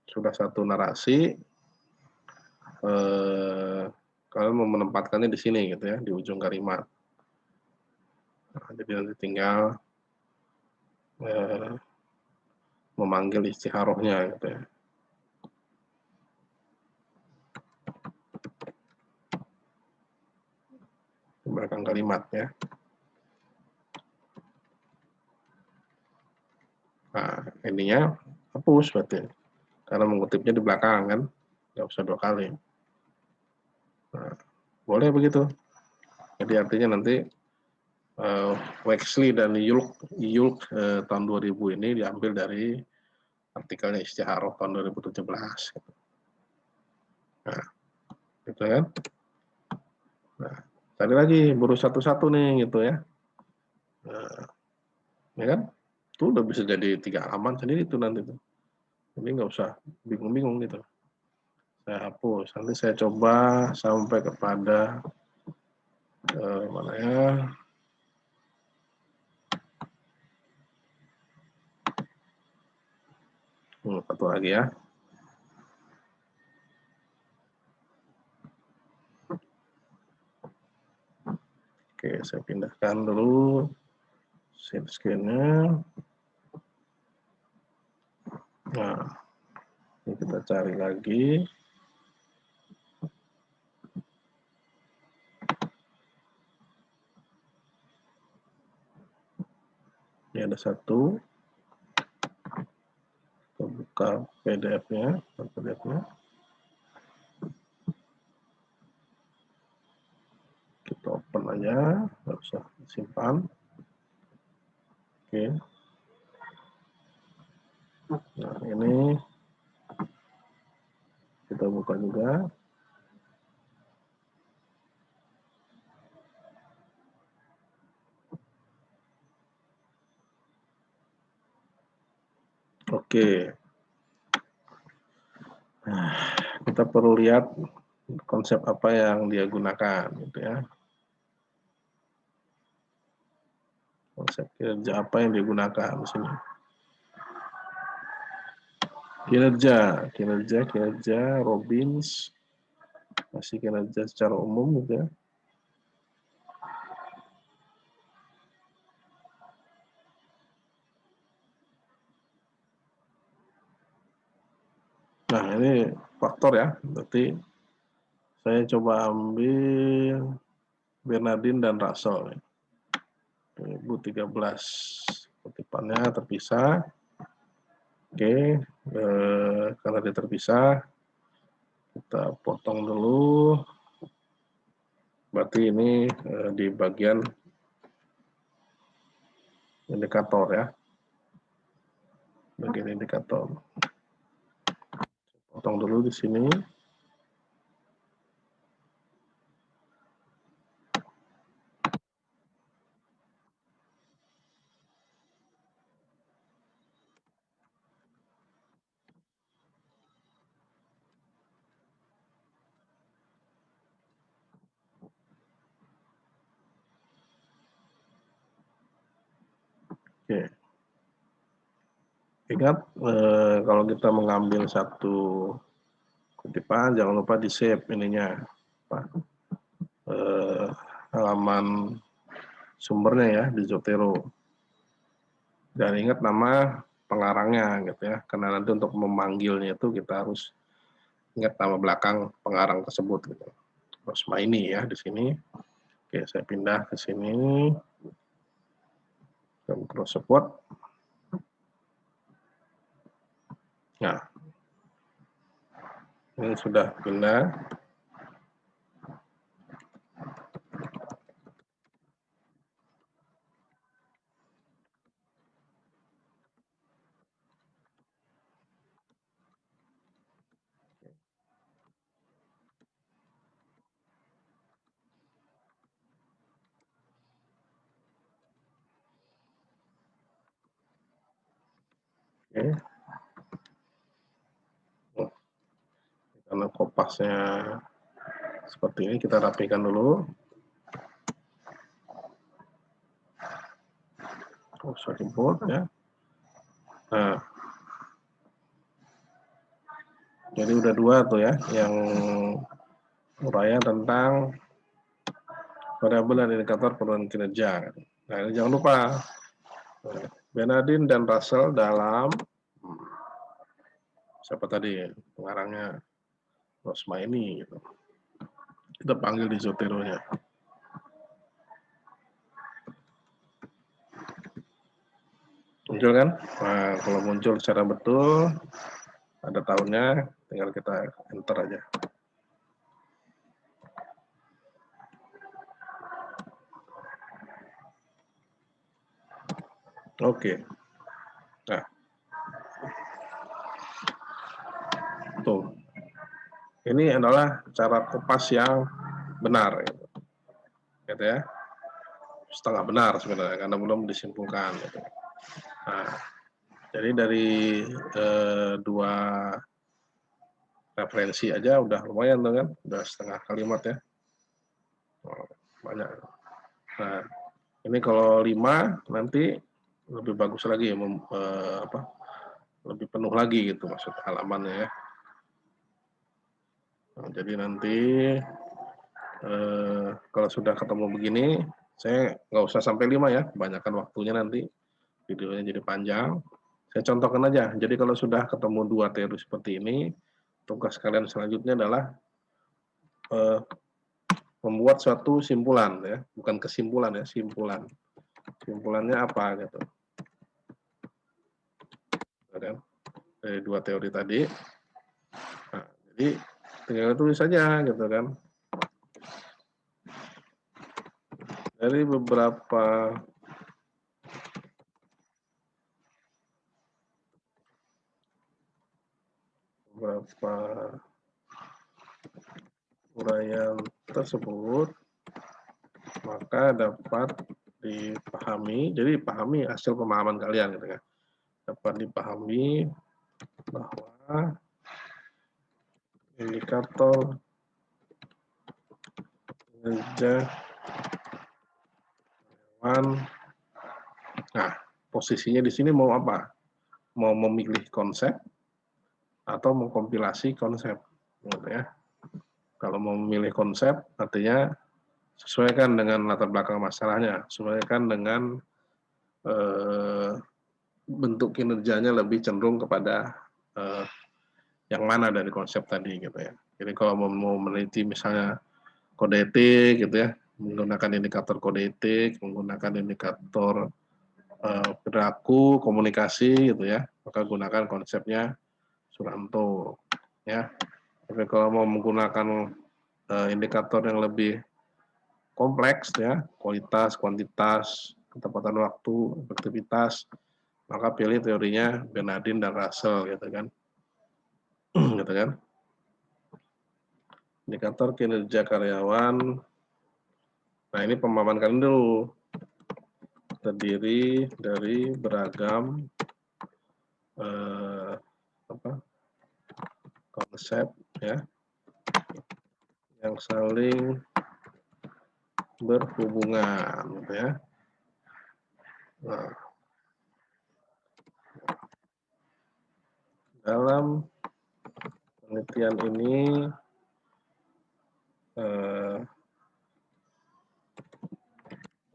Sudah satu narasi, kalian mau menempatkannya di sini gitu ya, di ujung kalimat. Nah, jadi nanti tinggal memanggil istiharohnya gitu ya. Di belakang kalimat ya. Nah, ininya hapus berarti. Karena mengutipnya di belakang kan, nggak usah 2 kali. Nah, boleh begitu. Jadi artinya nanti Waxley dan Yulk tahun 2000 ini diambil dari artikelnya Istiharoh tahun 2017. Nah, gitu kan. Nah, cari lagi baru satu-satu nih gitu ya. Nah, ya kan? Itu udah bisa jadi 3 halaman sendiri itu nanti tuh. Jadi nggak usah bingung-bingung gitu. Saya hapus. Nanti saya coba sampai kepada mana ya? Satu lagi ya. Oke, saya pindahkan dulu share screen-nya. Nah, ini kita cari lagi. Ini ada satu. Kita buka PDF-nya. Kita open aja, nggak usah simpan. Oke. Nah, ini kita buka juga. Oke. Nah, kita perlu lihat konsep apa yang dia gunakan gitu ya. Konsep kinerja apa yang digunakan di sini? Kinerja Robbins, masih kinerja secara umum gitu ya. Nah, ini faktor ya, berarti saya coba ambil Bernardin dan Russell. 2013, kutipannya terpisah. Oke, karena dia terpisah, kita potong dulu. Berarti ini di bagian indikator ya, bagian indikator. Potong dulu di sini. Oke. Ingat kalau kita mengambil satu kutipan, jangan lupa di save ininya, halaman sumbernya ya di Zotero. Dan ingat nama pengarangnya gitu ya, karena nanti untuk memanggilnya itu kita harus ingat nama belakang pengarang tersebut gitu. Rosmaini ya di sini. Oke, saya pindah ke sini. Control support. Nah, ini sudah pindah. Oke. Karena kopasnya seperti ini, kita rapikan dulu. Sorry board ya. Nah, jadi udah dua tuh ya, yang uraian tentang variabel dan indikator penurunan kinerja. Nah, ini jangan lupa Bernardin dan Russell dalam siapa tadi pengarangnya, Rosmaini gitu. Kita panggil di Zotero-nya. Muncul kan? Nah, kalau muncul secara betul, ada tahunnya, tinggal kita enter aja. Oke. Nah, tuh. Ini adalah cara kopas yang benar, gitu ya. Setengah benar sebenarnya karena belum disimpulkan. Gitu. Nah, jadi dari dua referensi aja udah lumayan tuh kan, udah setengah kalimat ya. Oh, banyak. Nah, ini kalau 5 nanti lebih bagus lagi, lebih penuh lagi gitu maksud halamannya ya. Nah, jadi nanti kalau sudah ketemu begini, saya nggak usah sampai 5 ya, kebanyakan waktunya nanti videonya jadi panjang. Saya contohkan aja. Jadi kalau sudah ketemu dua teori seperti ini, tugas kalian selanjutnya adalah membuat suatu simpulan ya, bukan kesimpulan ya, simpulan. Simpulannya apa gitu. Dari dua teori tadi. Nah, jadi tinggal tulis saja gitu kan. Dari beberapa uraian tersebut, maka dapat dipahami, jadi pahami hasil pemahaman kalian gitu kan. Dapat dipahami bahwa indikator kinerja karyawan Nah, posisinya di sini mau apa? Mau memilih konsep atau mengkompilasi konsep, gitu ya. Kalau mau memilih konsep, artinya sesuaikan dengan latar belakang masalahnya, sesuaikan dengan bentuk kinerjanya lebih cenderung kepada yang mana dari konsep tadi, gitu ya. Jadi kalau mau meneliti misalnya kode etik, gitu ya, menggunakan indikator kode etik, menggunakan indikator perilaku, komunikasi, gitu ya, maka gunakan konsepnya Suranto, ya. Tapi kalau mau menggunakan indikator yang lebih kompleks, ya, kualitas, kuantitas, ketepatan waktu, efektivitas, maka pilih teorinya Bernardin dan Russell, gitu kan, gitu kan. Indikator kinerja karyawan. Nah, ini pemahaman kalian dulu. Terdiri dari beragam konsep, ya, yang saling berhubungan, gitu ya. Nah, dalam penelitian ini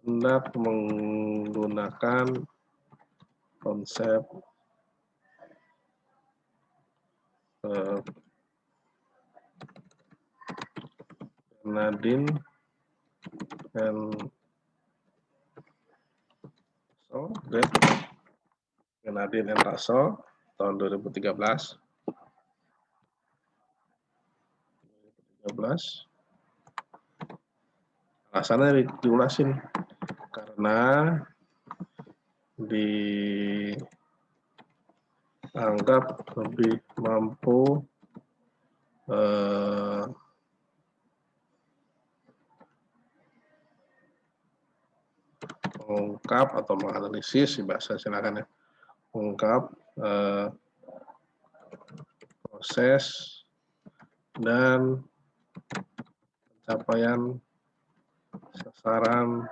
hendak menggunakan konsep Bernardin and Russell tahun 2013. Alasannya diulasin karena dianggap lebih mampu mengungkap atau menganalisis, bahasa silakan ya, mengungkap proses dan pencapaian sasaran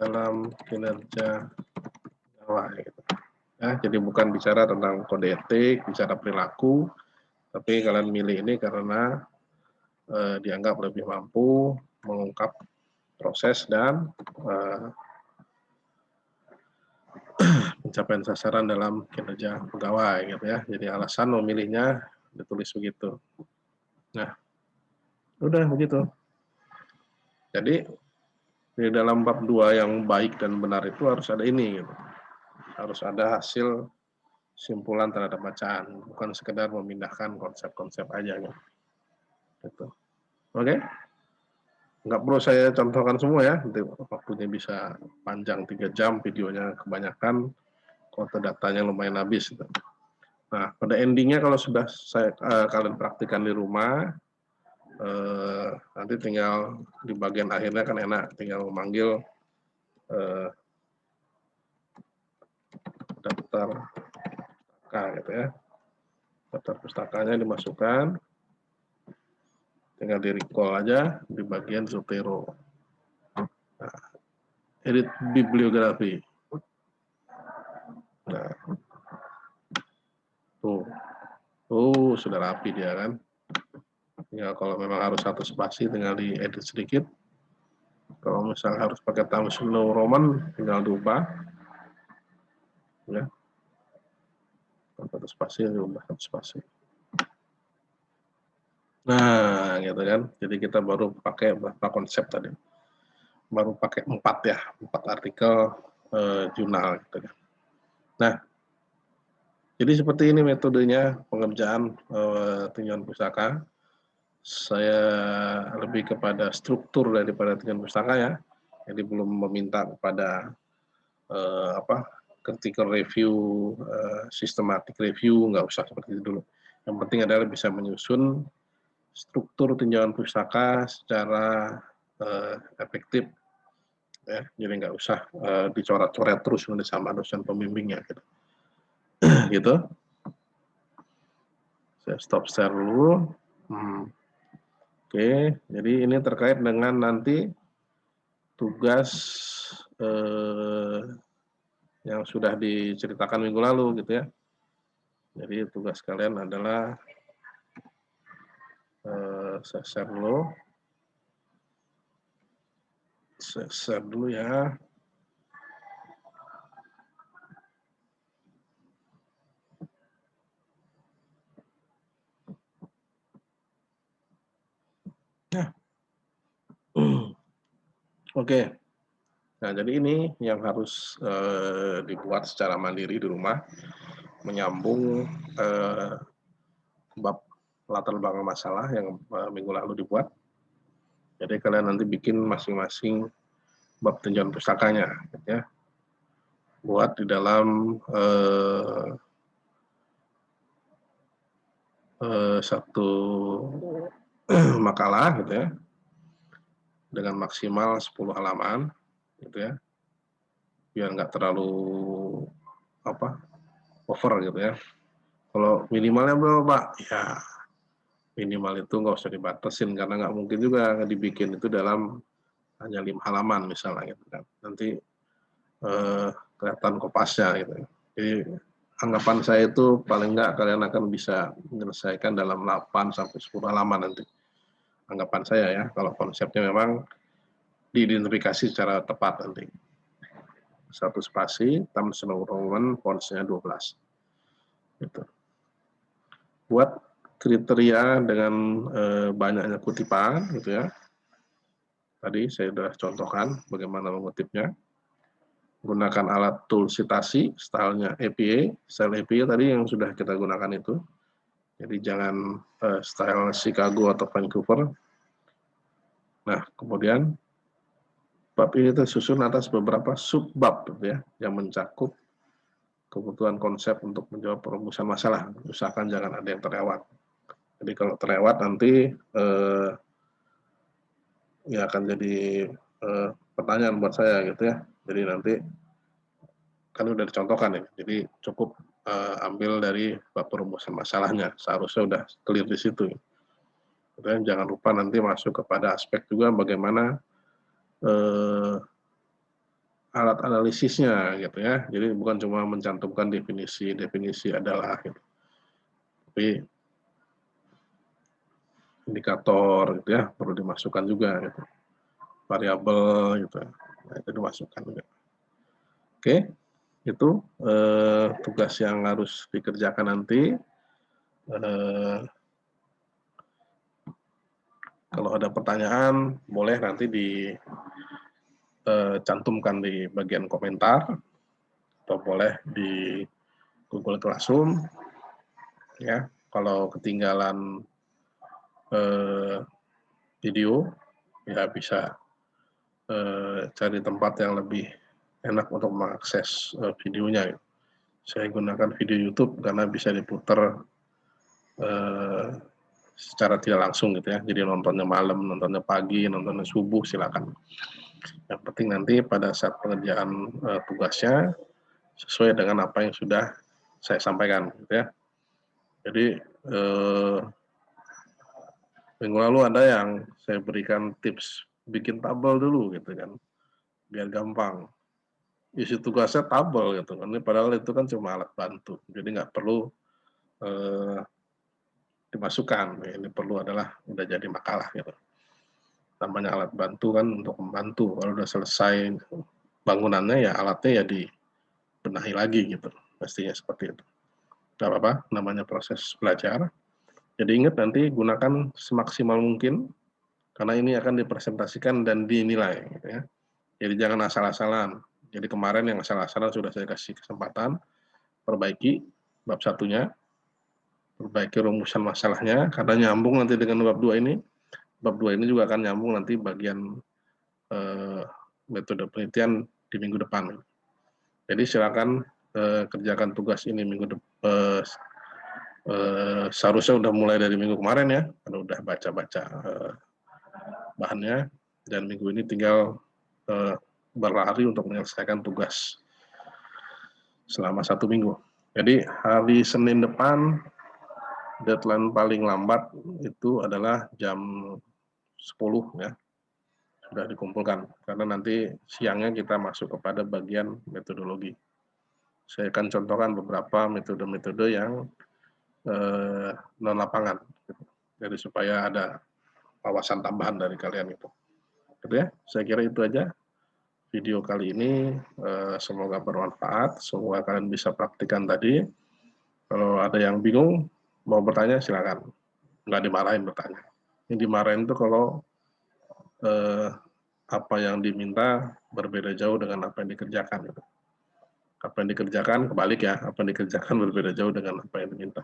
dalam kinerja pegawai, gitu. Ya, jadi bukan bicara tentang kode etik, bicara perilaku, tapi kalian milih ini karena dianggap lebih mampu mengungkap proses dan pencapaian sasaran dalam kinerja pegawai, gitu ya. Jadi alasan memilihnya ditulis begitu. Nah, udah begitu. Jadi di dalam bab 2 yang baik dan benar itu harus ada ini, gitu. Harus ada hasil simpulan terhadap bacaan, bukan sekedar memindahkan konsep-konsep aja, gitu. Oke? Nggak perlu saya contohkan semua ya, nanti waktunya bisa panjang 3 jam, videonya kebanyakan, kota datanya lumayan habis, gitu. Nah, pada endingnya kalau sudah kalian praktikkan di rumah, nanti tinggal di bagian akhirnya kan enak, tinggal memanggil daftar pustaka, gitu ya. Daftar pustakanya dimasukkan, tinggal di recall aja di bagian Zotero. Nah, edit bibliografi. Nah, tuh sudah rapi dia kan. Ya, kalau memang harus satu spasi tinggal diedit sedikit. Kalau misalnya harus pakai Times New Roman tinggal diubah. Ya. Satu spasi diubah satu spasi. Nah, gitu kan. Jadi kita baru pakai berapa konsep tadi. Baru pakai 4 ya, 4 artikel jurnal, gitu kan. Nah, jadi seperti ini metodenya pengerjaan tinjauan pustaka. Saya lebih kepada struktur daripada tinjauan pustaka ya. Jadi belum meminta kepada critical review, systematic review, nggak usah seperti itu dulu. Yang penting adalah bisa menyusun struktur tinjauan pustaka secara efektif, ya. Jadi nggak usah dicoret-coret terus nanti sama dosen pembimbingnya, gitu. Gitu. Saya stop share dulu. Oke, jadi ini terkait dengan nanti tugas yang sudah diceritakan minggu lalu gitu ya. Jadi tugas kalian adalah saya share dulu ya. Oke. Nah, jadi ini yang harus dibuat secara mandiri di rumah, menyambung bab latar belakang masalah yang minggu lalu dibuat. Jadi kalian nanti bikin masing-masing bab tinjauan pustakanya, gitu ya. Buat di dalam satu makalah, gitu ya, dengan maksimal 10 halaman, gitu ya, biar nggak terlalu over gitu ya. Kalau minimalnya berapa Pak? Ya minimal itu nggak usah dibatasin karena nggak mungkin juga dibikin itu dalam hanya 5 halaman misalnya gitu kan. Nanti kelihatan kopasnya gitu. Jadi anggapan saya itu paling nggak kalian akan bisa menyelesaikan dalam 8 sampai 10 halaman nanti. Anggapan saya ya, kalau konsepnya memang diidentifikasi secara tepat nanti. Satu spasi, Times New Roman, fontsnya 12. Gitu. Buat kriteria dengan banyaknya kutipan gitu ya. Tadi saya sudah contohkan bagaimana mengutipnya. Gunakan alat tool citasi, stylenya APA, style APA tadi yang sudah kita gunakan itu. Jadi jangan style Chicago atau Vancouver. Nah, kemudian bab ini tersusun atas beberapa subbab gitu ya, yang mencakup kebutuhan konsep untuk menjawab perumusan masalah. Usahakan jangan ada yang terlewat. Jadi kalau terlewat nanti ya akan jadi pertanyaan buat saya gitu ya. Jadi nanti kan udah dicontohkan ya. Jadi cukup ambil dari bab perumusan masalahnya. Seharusnya udah clear di situ. Dan jangan lupa nanti masuk kepada aspek juga bagaimana alat analisisnya gitu ya. Jadi bukan cuma mencantumkan definisi adalah gitu. Tapi indikator gitu ya perlu dimasukkan juga gitu. Variabel gitu. Nah, itu dimasukkan juga. Oke, itu tugas yang harus dikerjakan nanti. Kalau ada pertanyaan boleh nanti dicantumkan di bagian komentar atau boleh di Google Classroom ya. Kalau ketinggalan video ya bisa cari tempat yang lebih enak untuk mengakses videonya. Saya gunakan video YouTube karena bisa diputar secara tidak langsung gitu ya. Jadi nontonnya malam, nontonnya pagi, nontonnya subuh silakan. Yang penting nanti pada saat pengerjaan tugasnya sesuai dengan apa yang sudah saya sampaikan gitu ya. Jadi minggu lalu ada yang saya berikan tips bikin tabel dulu gitu kan, biar gampang. Isi tugasnya tabel gitu kan, padahal itu kan cuma alat bantu, jadi nggak perlu dimasukkan. Ini perlu adalah udah jadi makalah gitu. Namanya alat bantu kan untuk membantu. Kalau udah selesai bangunannya ya alatnya ya dibenahi lagi gitu. Pastinya seperti itu. Gak apa-apa, namanya proses belajar. Jadi ingat nanti gunakan semaksimal mungkin karena ini akan dipresentasikan dan dinilai gitu ya. Jadi jangan asal-asalan. Jadi kemarin yang asal-asalan sudah saya kasih kesempatan perbaiki bab satunya, perbaiki rumusan masalahnya karena nyambung nanti dengan bab 2 ini. Bab 2 ini juga akan nyambung nanti bagian metode penelitian di minggu depan. Jadi silakan kerjakan tugas ini minggu depan. Seharusnya udah mulai dari minggu kemarin ya, karena udah baca-baca bahannya, dan minggu ini tinggal berlari untuk menyelesaikan tugas selama 1 minggu. Jadi hari Senin depan deadline paling lambat itu adalah jam 10 ya, sudah dikumpulkan karena nanti siangnya kita masuk kepada bagian metodologi. saya akan contohkan beberapa metode-metode yang non lapangan, gitu. Jadi supaya ada wawasan tambahan dari kalian itu. Gitu ya, saya kira itu aja video kali ini. Semoga bermanfaat, semoga kalian bisa praktikkan tadi. Kalau ada yang bingung, mau bertanya silakan. Nggak dimarahin bertanya. Yang dimarahin itu kalau apa yang diminta berbeda jauh dengan apa yang dikerjakan. Gitu. Apa yang dikerjakan, kebalik ya, apa yang dikerjakan berbeda jauh dengan apa yang diminta.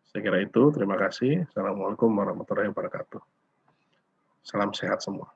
Saya kira itu, terima kasih. Assalamualaikum warahmatullahi wabarakatuh. Salam sehat semua.